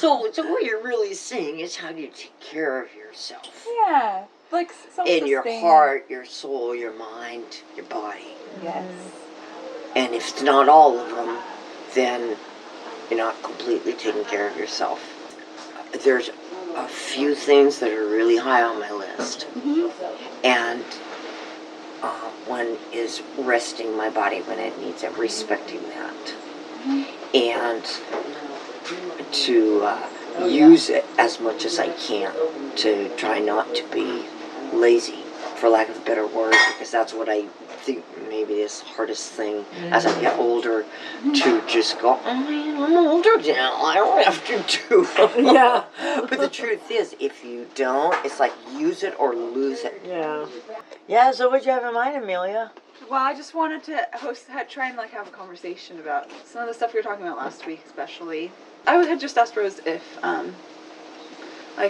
So what you're really saying is how do you take care of yourself? Yeah, like in your heart, your soul, your mind, your body. Yes. And if it's not all of them, then you're not completely taking care of yourself. There's a few things that are really high on my list. And one is resting my body when it needs it, respecting that. And to use it as much as I can to try not to be lazy, for lack of a better word, because that's what I think maybe is the hardest thing as I get older, to just go, oh man, I'm older now, I don't have to do it. Yeah. But the truth is, if you don't, it's like use it or lose it. Yeah. Yeah, so what'd you have in mind, Amelia? Well, I just wanted to try and have a conversation about some of the stuff we were talking about last week, especially. I had just asked Rose if,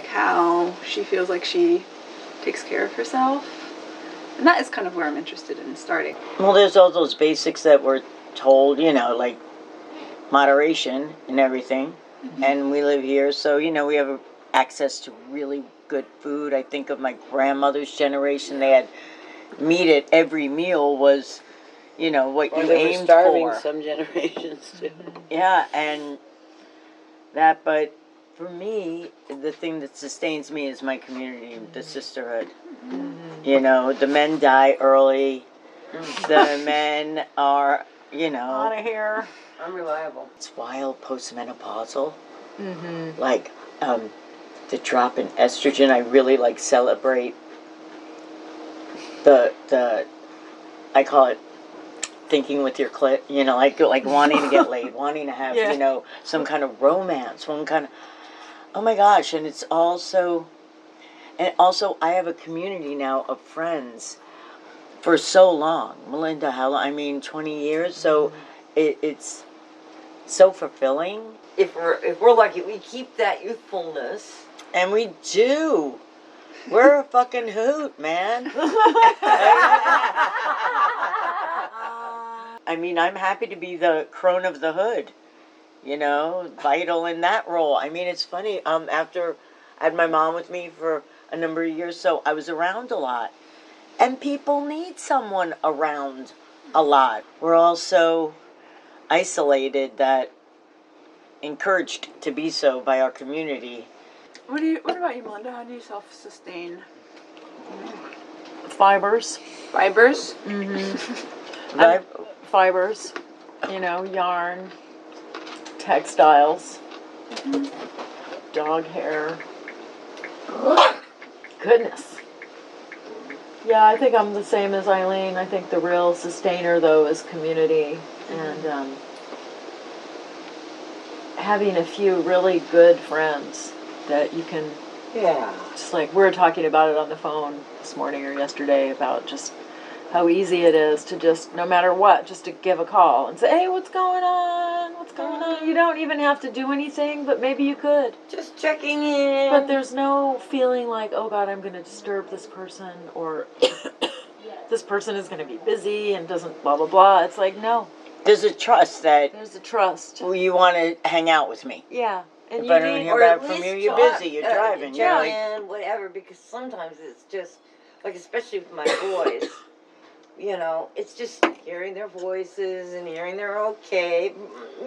how she feels like she takes care of herself. And that is kind of where I'm interested in starting. Well, there's all those basics that we're told, like moderation and everything. And we live here, so, we have access to really good food. I think of my grandmother's generation. They had meat at every meal was, what you aimed for. Starving some generations too. Yeah, and that, but for me, the thing that sustains me is my community, the sisterhood. The men die early. The men are, Out of here. Unreliable. It's wild postmenopausal. Like, the drop in estrogen, I really celebrate the I call it thinking with your clit, like wanting to get laid, wanting to have, some kind of romance, oh my gosh, and also I have a community now of friends for so long. Melinda, how long? 20 years, so it's so fulfilling. If we're lucky, we keep that youthfulness. And we do. We're a fucking hoot, man. I'm happy to be the crone of the hood, vital in that role. It's funny, after I had my mom with me for a number of years, so I was around a lot. And people need someone around a lot. We're all so isolated that encouraged to be so by our community. What about you, Melinda? How do you self-sustain? Fibers. Fibers? Fibers. Yarn. Textiles. Dog hair. Goodness. Yeah, I think I'm the same as Eileen. I think the real sustainer, though, is community. And having a few really good friends that you can, just like we were talking about it on the phone this morning or yesterday about just how easy it is to just, no matter what, just to give a call and say, hey, what's going on? What's going on? You don't even have to do anything, but maybe you could. Just checking in. But there's no feeling like, oh God, I'm going to disturb this person, or this person is going to be busy and doesn't blah, blah, blah. It's like, no. There's a trust that you want to hang out with me. Yeah. And if I don't hear back from you, you're busy, you're driving. You're whatever, because sometimes it's just, especially with my boys, it's just hearing their voices and hearing they're okay.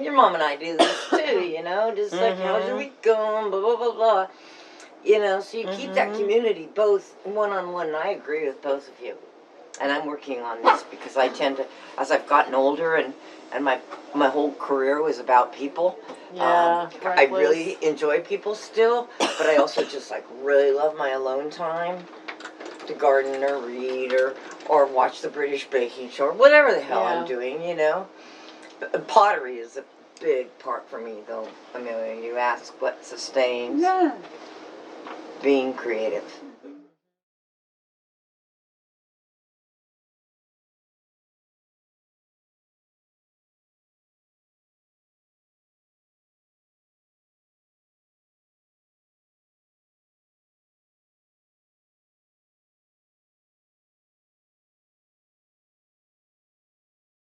Your mom and I do this too, just how's your week going, blah, blah, blah, blah. So you keep that community both one-on-one, and I agree with both of you. And I'm working on this because I tend to, as I've gotten older and my whole career was about people. Yeah. I really enjoy people still, but I also just really love my alone time to garden or read or watch the British Baking Show or whatever the hell I'm doing, Pottery is a big part for me, though. You ask what sustains being creative.